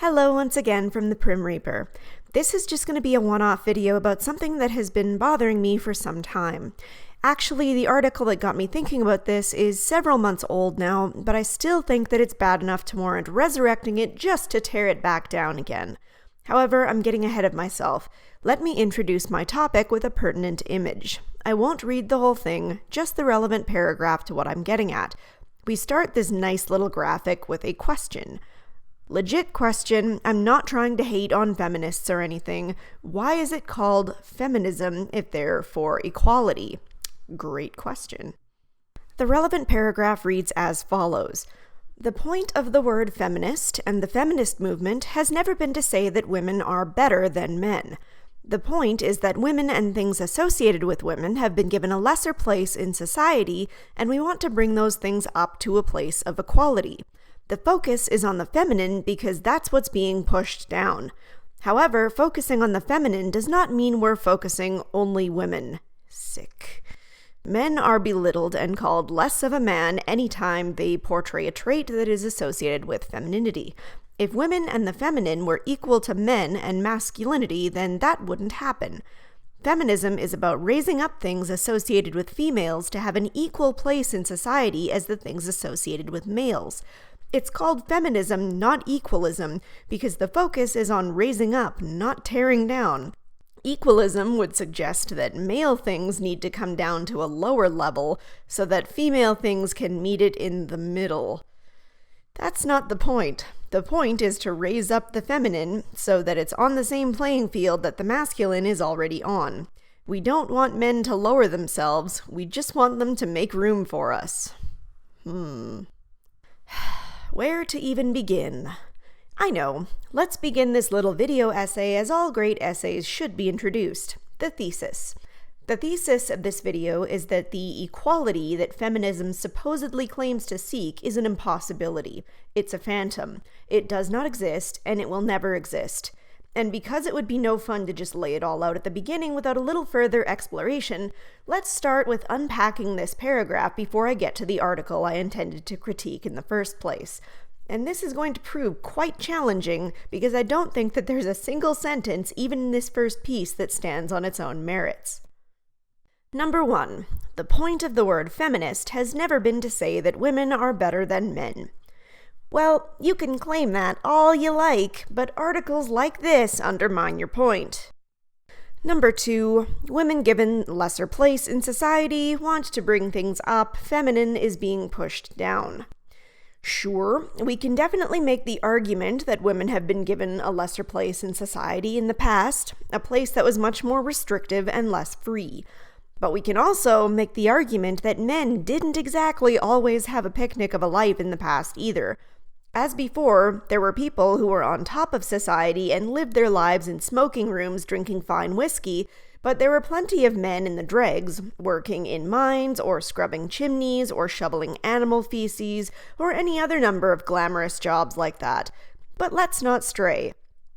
Hello once again from the Prim Reaper. This is just going to be a one-off video about something that has been bothering me for some time. Actually, the article that got me thinking about this is several months old now, but I still think that it's bad enough to warrant resurrecting it just to tear it back down again. However, I'm getting ahead of myself. Let me introduce my topic with a pertinent image. I won't read the whole thing, just the relevant paragraph to what I'm getting at. We start this nice little graphic with a question. Legit question, I'm not trying to hate on feminists or anything. Why is it called feminism if they're for equality? Great question. The relevant paragraph reads as follows. The point of the word feminist and the feminist movement has never been to say that women are better than men. The point is that women and things associated with women have been given a lesser place in society, and we want to bring those things up to a place of equality. The focus is on the feminine because that's what's being pushed down. However, focusing on the feminine does not mean we're focusing only women. Sick. Men are belittled and called less of a man anytime they portray a trait that is associated with femininity. If women and the feminine were equal to men and masculinity, then that wouldn't happen. Feminism is about raising up things associated with females to have an equal place in society as the things associated with males. It's called feminism, not equalism, because the focus is on raising up, not tearing down. Equalism would suggest that male things need to come down to a lower level so that female things can meet it in the middle. That's not the point. The point is to raise up the feminine so that it's on the same playing field that the masculine is already on. We don't want men to lower themselves, we just want them to make room for us. Where to even begin? I know. Let's begin this little video essay as all great essays should be introduced. The thesis. The thesis of this video is that the equality that feminism supposedly claims to seek is an impossibility. It's a phantom. It does not exist, and it will never exist. And because it would be no fun to just lay it all out at the beginning without a little further exploration, let's start with unpacking this paragraph before I get to the article I intended to critique in the first place. And this is going to prove quite challenging because I don't think that there's a single sentence even in this first piece that stands on its own merits. Number 1. The point of the word feminist has never been to say that women are better than men. Well, you can claim that all you like, but articles like this undermine your point. Number 2. Women given lesser place in society want to bring things up, feminine is being pushed down. Sure, we can definitely make the argument that women have been given a lesser place in society in the past, a place that was much more restrictive and less free. But we can also make the argument that men didn't exactly always have a picnic of a life in the past either. As before, there were people who were on top of society and lived their lives in smoking rooms drinking fine whiskey, but there were plenty of men in the dregs, working in mines or scrubbing chimneys or shoveling animal feces or any other number of glamorous jobs like that. But let's not stray.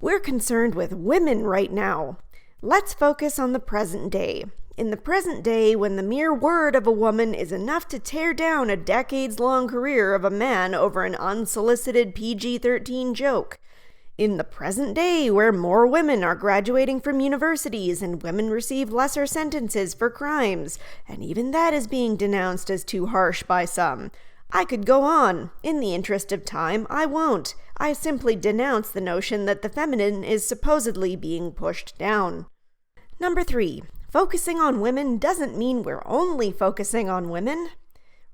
We're concerned with women right now. Let's focus on the present day. In the present day, when the mere word of a woman is enough to tear down a decades-long career of a man over an unsolicited PG-13 joke. In the present day, where more women are graduating from universities and women receive lesser sentences for crimes, and even that is being denounced as too harsh by some. I could go on. In the interest of time, I won't. I simply denounce the notion that the feminine is supposedly being pushed down. Number 3. Focusing on women doesn't mean we're only focusing on women.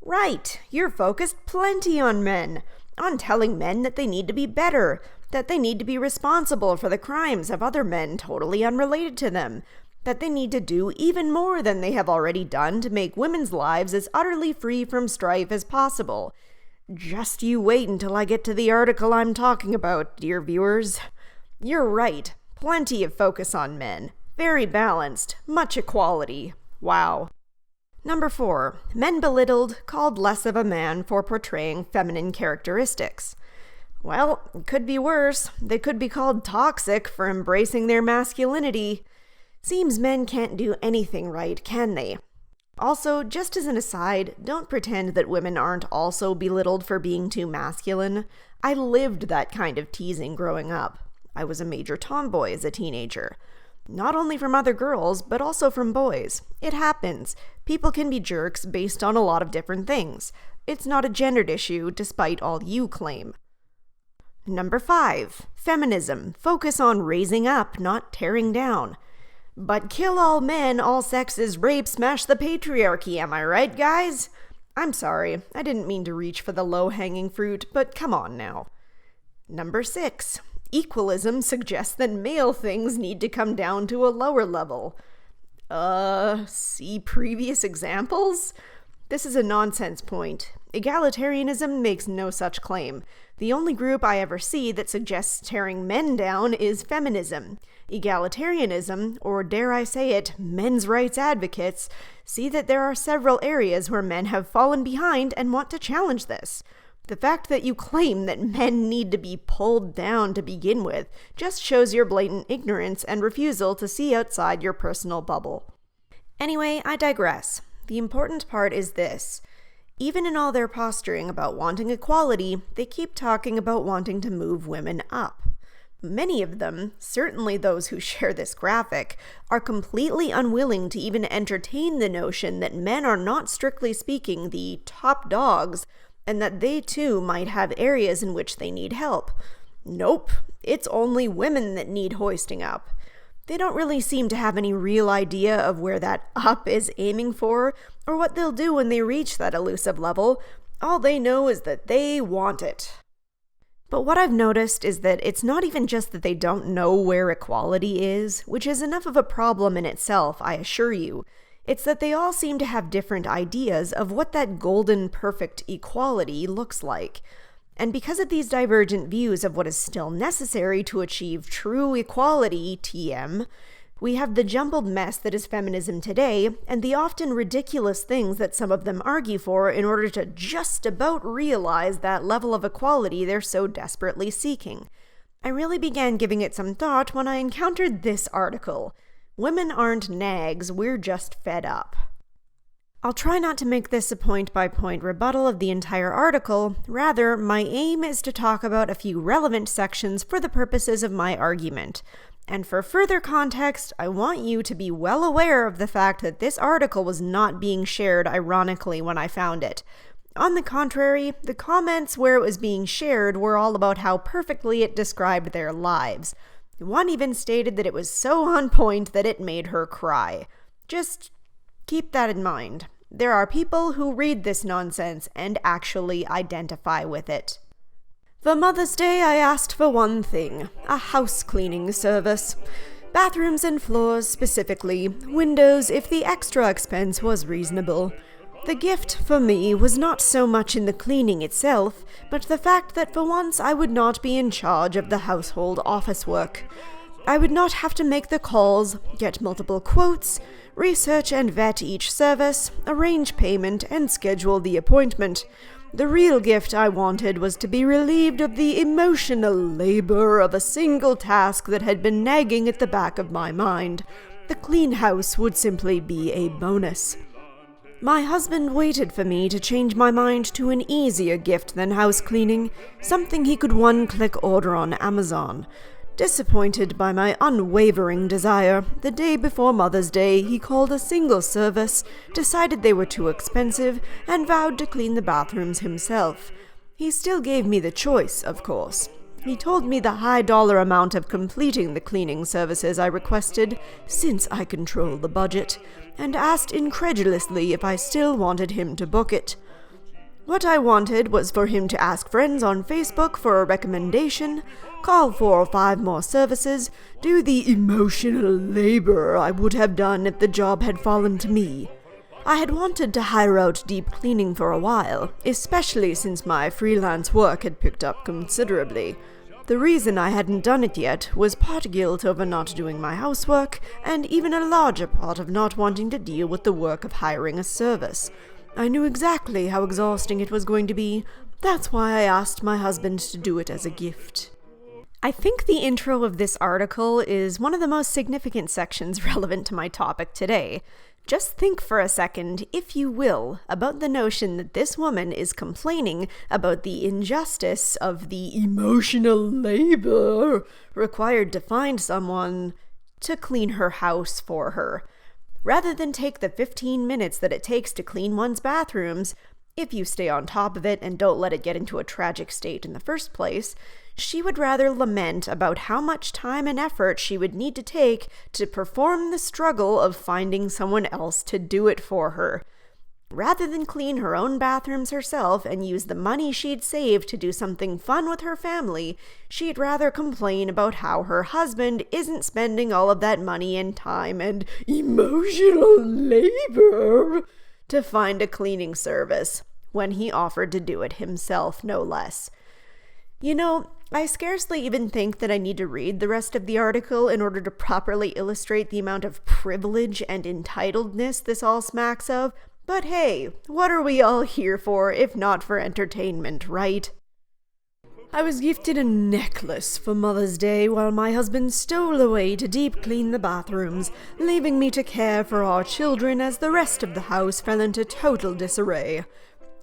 Right, you're focused plenty on men, on telling men that they need to be better, that they need to be responsible for the crimes of other men totally unrelated to them, that they need to do even more than they have already done to make women's lives as utterly free from strife as possible. Just you wait until I get to the article I'm talking about, dear viewers. You're right, plenty of focus on men. Very balanced, much equality. Wow. Number 4. Men belittled, called less of a man for portraying feminine characteristics. Well, it could be worse. They could be called toxic for embracing their masculinity. Seems men can't do anything right, can they? Also, just as an aside, don't pretend that women aren't also belittled for being too masculine. I lived that kind of teasing growing up. I was a major tomboy as a teenager. Not only from other girls, but also from boys. It happens. People can be jerks based on a lot of different things. It's not a gendered issue, despite all you claim. Number 5. Feminism. Focus on raising up, not tearing down. But kill all men, all sexes, rape, smash the patriarchy, am I right, guys? I'm sorry, I didn't mean to reach for the low-hanging fruit, but come on now. Number 6. Equalism suggests that male things need to come down to a lower level. See previous examples? This is a nonsense point. Egalitarianism makes no such claim. The only group I ever see that suggests tearing men down is feminism. Egalitarianism, or dare I say it, men's rights advocates, see that there are several areas where men have fallen behind and want to challenge this. The fact that you claim that men need to be pulled down to begin with just shows your blatant ignorance and refusal to see outside your personal bubble. Anyway, I digress. The important part is this. Even in all their posturing about wanting equality, they keep talking about wanting to move women up. Many of them, certainly those who share this graphic, are completely unwilling to even entertain the notion that men are not strictly speaking the top dogs, and that they too might have areas in which they need help. Nope, it's only women that need hoisting up. They don't really seem to have any real idea of where that up is aiming for, or what they'll do when they reach that elusive level. All they know is that they want it. But what I've noticed is that it's not even just that they don't know where equality is, which is enough of a problem in itself, I assure you. It's that they all seem to have different ideas of what that golden perfect equality looks like. And because of these divergent views of what is still necessary to achieve true equality, TM, we have the jumbled mess that is feminism today, and the often ridiculous things that some of them argue for in order to just about realize that level of equality they're so desperately seeking. I really began giving it some thought when I encountered this article. Women aren't nags, we're just fed up. I'll try not to make this a point-by-point rebuttal of the entire article. Rather, my aim is to talk about a few relevant sections for the purposes of my argument. And for further context, I want you to be well aware of the fact that this article was not being shared ironically when I found it. On the contrary, the comments where it was being shared were all about how perfectly it described their lives. One even stated that it was so on point that it made her cry. Just keep that in mind. There are people who read this nonsense and actually identify with it. For Mother's Day, I asked for one thing, a house cleaning service. Bathrooms and floors specifically, windows if the extra expense was reasonable. The gift for me was not so much in the cleaning itself, but the fact that for once I would not be in charge of the household office work. I would not have to make the calls, get multiple quotes, research and vet each service, arrange payment, and schedule the appointment. The real gift I wanted was to be relieved of the emotional labor of a single task that had been nagging at the back of my mind. The clean house would simply be a bonus. My husband waited for me to change my mind to an easier gift than house cleaning, something he could one-click order on Amazon. Disappointed by my unwavering desire, the day before Mother's Day he called a single service, decided they were too expensive, and vowed to clean the bathrooms himself. He still gave me the choice, of course. He told me the high dollar amount of completing the cleaning services I requested, since I control the budget, and asked incredulously if I still wanted him to book it. What I wanted was for him to ask friends on Facebook for a recommendation, call 4 or 5 more services, do the emotional labor I would have done if the job had fallen to me. I had wanted to hire out deep cleaning for a while, especially since my freelance work had picked up considerably. The reason I hadn't done it yet was part guilt over not doing my housework, and even a larger part of not wanting to deal with the work of hiring a service. I knew exactly how exhausting it was going to be. That's why I asked my husband to do it as a gift. I think the intro of this article is one of the most significant sections relevant to my topic today. Just think for a second, if you will, about the notion that this woman is complaining about the injustice of the emotional labor required to find someone to clean her house for her. Rather than take the 15 minutes that it takes to clean one's bathrooms, if you stay on top of it and don't let it get into a tragic state in the first place, she would rather lament about how much time and effort she would need to take to perform the struggle of finding someone else to do it for her. Rather than clean her own bathrooms herself and use the money she'd saved to do something fun with her family, she'd rather complain about how her husband isn't spending all of that money and time and emotional labor to find a cleaning service, when he offered to do it himself, no less. You know, I scarcely even think that I need to read the rest of the article in order to properly illustrate the amount of privilege and entitledness this all smacks of, but hey, what are we all here for if not for entertainment, right? I was gifted a necklace for Mother's Day while my husband stole away to deep clean the bathrooms, leaving me to care for our children as the rest of the house fell into total disarray.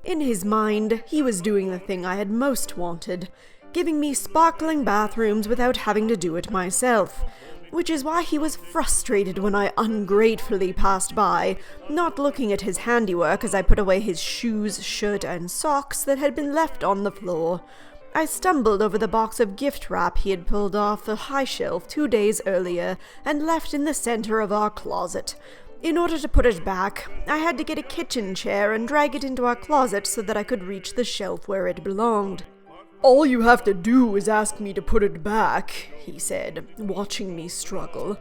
In his mind, he was doing the thing I had most wanted, giving me sparkling bathrooms without having to do it myself, which is why he was frustrated when I ungratefully passed by, not looking at his handiwork as I put away his shoes, shirt, and socks that had been left on the floor. I stumbled over the box of gift wrap he had pulled off the high shelf 2 days earlier and left in the center of our closet. In order to put it back, I had to get a kitchen chair and drag it into our closet so that I could reach the shelf where it belonged. "All you have to do is ask me to put it back," he said, watching me struggle.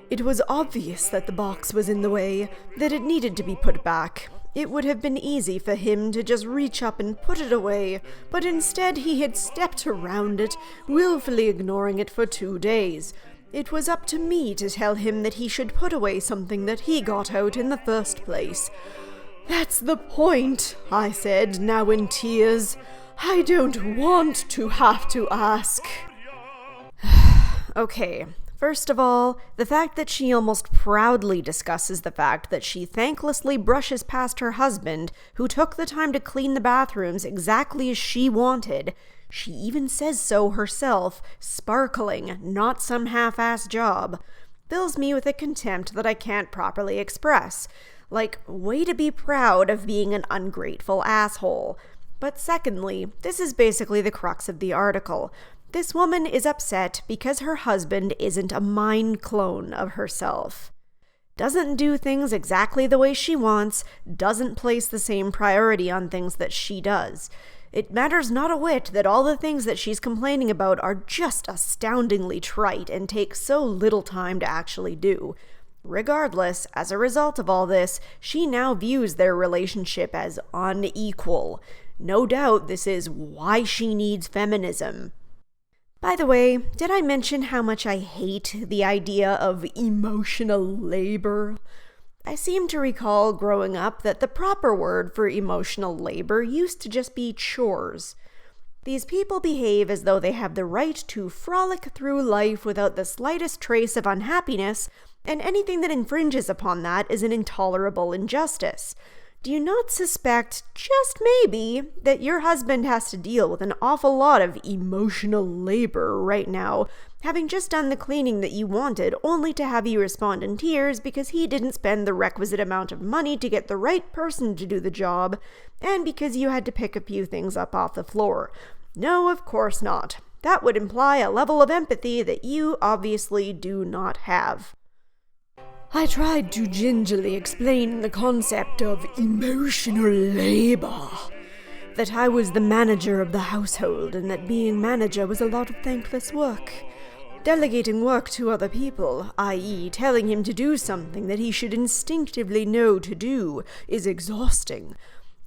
It was obvious that the box was in the way, that it needed to be put back. It would have been easy for him to just reach up and put it away, but instead he had stepped around it, willfully ignoring it for 2 days. It was up to me to tell him that he should put away something that he got out in the first place. "That's the point," I said, now in tears. "I don't want to have to ask." Okay, first of all, the fact that she almost proudly discusses the fact that she thanklessly brushes past her husband, who took the time to clean the bathrooms exactly as she wanted. She even says so herself, sparkling, not some half-assed job, fills me with a contempt that I can't properly express. Like, way to be proud of being an ungrateful asshole. But secondly, this is basically the crux of the article. This woman is upset because her husband isn't a mind clone of herself. Doesn't do things exactly the way she wants, doesn't place the same priority on things that she does. It matters not a whit that all the things that she's complaining about are just astoundingly trite and take so little time to actually do. Regardless, as a result of all this, she now views their relationship as unequal. No doubt this is why she needs feminism. By the way, did I mention how much I hate the idea of emotional labor? I seem to recall growing up that the proper word for emotional labor used to just be chores. These people behave as though they have the right to frolic through life without the slightest trace of unhappiness, and anything that infringes upon that is an intolerable injustice. Do you not suspect, just maybe, that your husband has to deal with an awful lot of emotional labor right now, having just done the cleaning that you wanted, only to have you respond in tears because he didn't spend the requisite amount of money to get the right person to do the job, and because you had to pick a few things up off the floor? No, of course not. That would imply a level of empathy that you obviously do not have. I tried to gingerly explain the concept of emotional labor, that I was the manager of the household and that being manager was a lot of thankless work. Delegating work to other people, i.e. telling him to do something that he should instinctively know to do, is exhausting.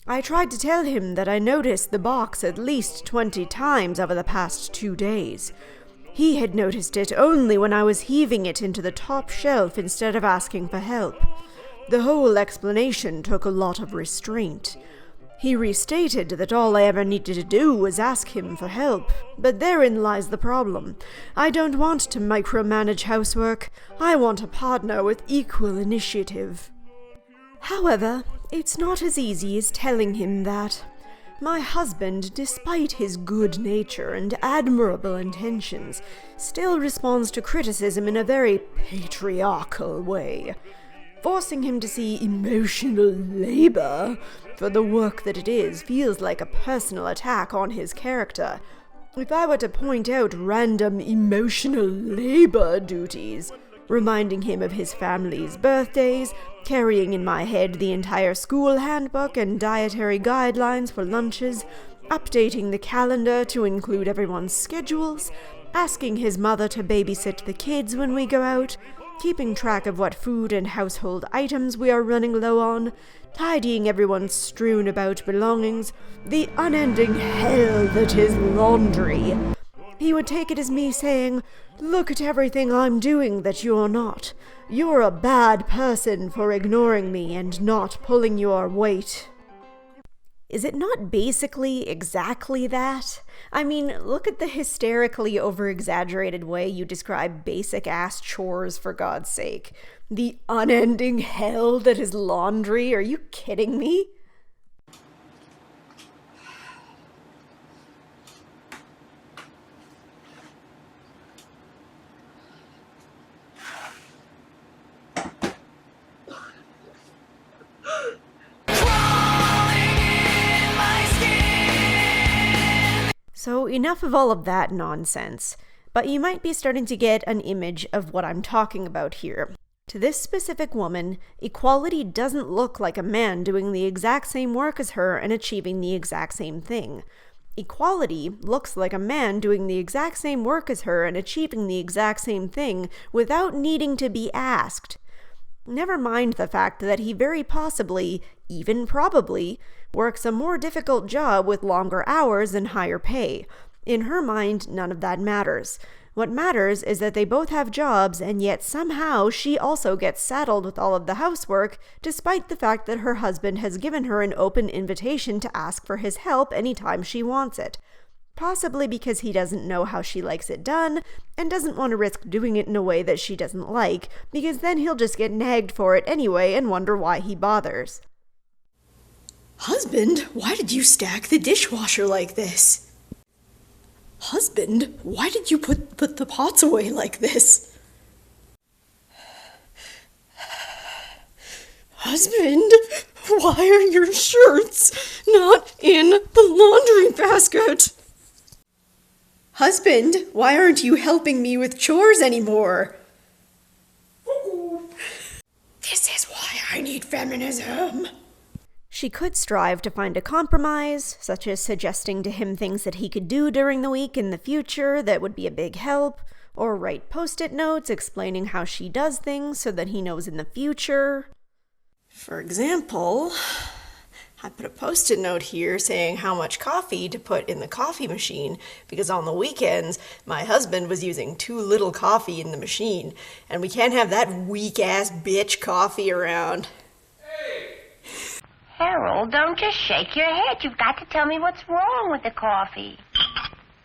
I tried to tell him that I noticed the box at least 20 times over the past 2 days. He had noticed it only when I was heaving it into the top shelf instead of asking for help. The whole explanation took a lot of restraint. He restated that all I ever needed to do was ask him for help, but therein lies the problem. I don't want to micromanage housework. I want a partner with equal initiative. However, it's not as easy as telling him that. My husband, despite his good nature and admirable intentions, still responds to criticism in a very patriarchal way, forcing him to see emotional labor for the work that it is feels like a personal attack on his character. If I were to point out random emotional labor duties, reminding him of his family's birthdays, carrying in my head the entire school handbook and dietary guidelines for lunches, updating the calendar to include everyone's schedules, asking his mother to babysit the kids when we go out, keeping track of what food and household items we are running low on, tidying everyone's strewn about belongings, the unending hell that is laundry. He would take it as me saying, "Look at everything I'm doing that you're not. You're a bad person for ignoring me and not pulling your weight." Is it not basically exactly that? I mean, look at the hysterically over-exaggerated way you describe basic-ass chores, for God's sake. The unending hell that is laundry? Are you kidding me? So enough of all of that nonsense, but you might be starting to get an image of what I'm talking about here. To this specific woman, equality doesn't look like a man doing the exact same work as her and achieving the exact same thing. Equality looks like a man doing the exact same work as her and achieving the exact same thing without needing to be asked. Never mind the fact that he very possibly, even probably, works a more difficult job with longer hours and higher pay. In her mind, none of that matters. What matters is that they both have jobs, and yet somehow she also gets saddled with all of the housework, despite the fact that her husband has given her an open invitation to ask for his help anytime she wants it. Possibly because he doesn't know how she likes it done, and doesn't want to risk doing it in a way that she doesn't like, because then he'll just get nagged for it anyway and wonder why he bothers. Husband, why did you stack the dishwasher like this? Husband, why did you put the pots away like this? Husband, why are your shirts not in the laundry basket? Husband, why aren't you helping me with chores anymore? This is why I need feminism. She could strive to find a compromise, such as suggesting to him things that he could do during the week in the future that would be a big help, or write post-it notes explaining how she does things so that he knows in the future. For example, I put a post-it note here saying how much coffee to put in the coffee machine because on the weekends my husband was using too little coffee in the machine and we can't have that weak-ass bitch coffee around. Harold, don't just shake your head. You've got to tell me what's wrong with the coffee.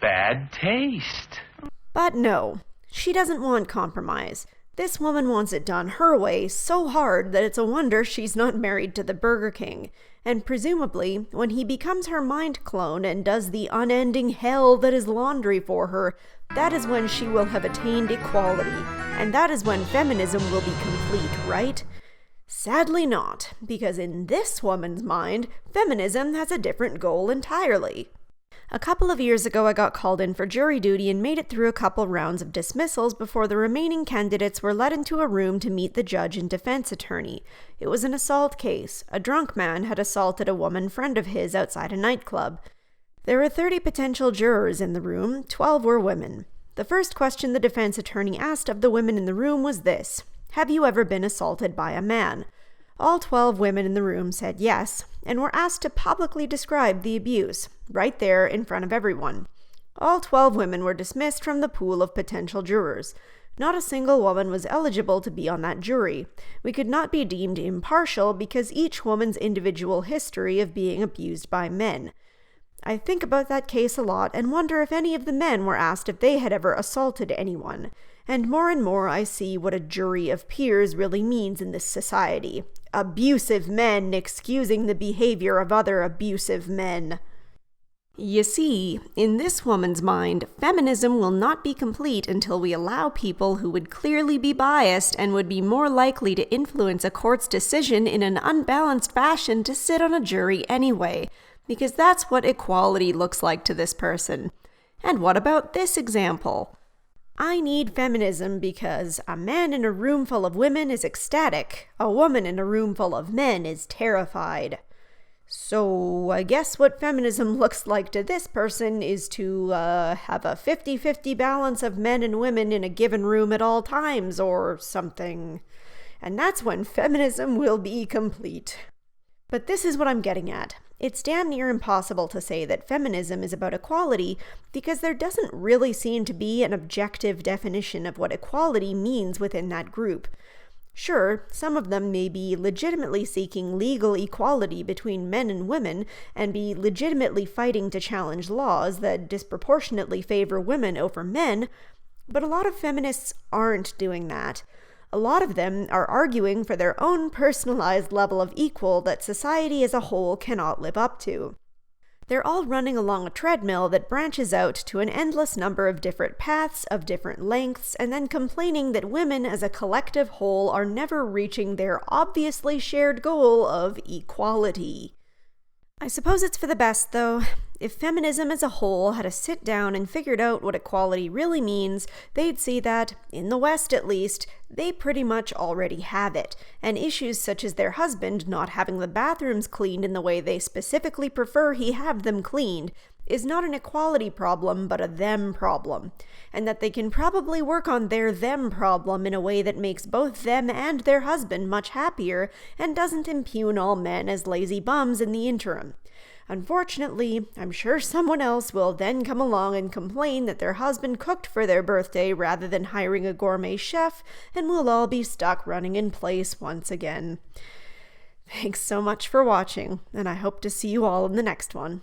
Bad taste. But no, she doesn't want compromise. This woman wants it done her way so hard that it's a wonder she's not married to the Burger King. And presumably, when he becomes her mind clone and does the unending hell that is laundry for her, that is when she will have attained equality. And that is when feminism will be complete, right? Sadly not, because in this woman's mind, feminism has a different goal entirely. A couple of years ago, I got called in for jury duty and made it through a couple rounds of dismissals before the remaining candidates were led into a room to meet the judge and defense attorney. It was an assault case. A drunk man had assaulted a woman friend of his outside a nightclub. There were 30 potential jurors in the room, 12 were women. The first question the defense attorney asked of the women in the room was this: have you ever been assaulted by a man? All 12 women in the room said yes, and were asked to publicly describe the abuse, right there in front of everyone. All 12 women were dismissed from the pool of potential jurors. Not a single woman was eligible to be on that jury. We could not be deemed impartial because each woman's individual history of being abused by men. I think about that case a lot and wonder if any of the men were asked if they had ever assaulted anyone. And more I see what a jury of peers really means in this society. Abusive men excusing the behavior of other abusive men. You see, in this woman's mind, feminism will not be complete until we allow people who would clearly be biased and would be more likely to influence a court's decision in an unbalanced fashion to sit on a jury anyway, because that's what equality looks like to this person. And what about this example? I need feminism because a man in a room full of women is ecstatic, a woman in a room full of men is terrified. So I guess what feminism looks like to this person is to have a 50-50 balance of men and women in a given room at all times or something. And that's when feminism will be complete. But this is what I'm getting at. It's damn near impossible to say that feminism is about equality because there doesn't really seem to be an objective definition of what equality means within that group. Sure, some of them may be legitimately seeking legal equality between men and women and be legitimately fighting to challenge laws that disproportionately favor women over men, but a lot of feminists aren't doing that. A lot of them are arguing for their own personalized level of equal that society as a whole cannot live up to. They're all running along a treadmill that branches out to an endless number of different paths of different lengths, and then complaining that women as a collective whole are never reaching their obviously shared goal of equality. I suppose it's for the best, though. If feminism as a whole had to sit down and figured out what equality really means, they'd see that, in the West at least, they pretty much already have it, and issues such as their husband not having the bathrooms cleaned in the way they specifically prefer he have them cleaned is not an equality problem but a them problem, and that they can probably work on their them problem in a way that makes both them and their husband much happier and doesn't impugn all men as lazy bums in the interim. Unfortunately, I'm sure someone else will then come along and complain that their husband cooked for their birthday rather than hiring a gourmet chef, and we'll all be stuck running in place once again. Thanks so much for watching, and I hope to see you all in the next one.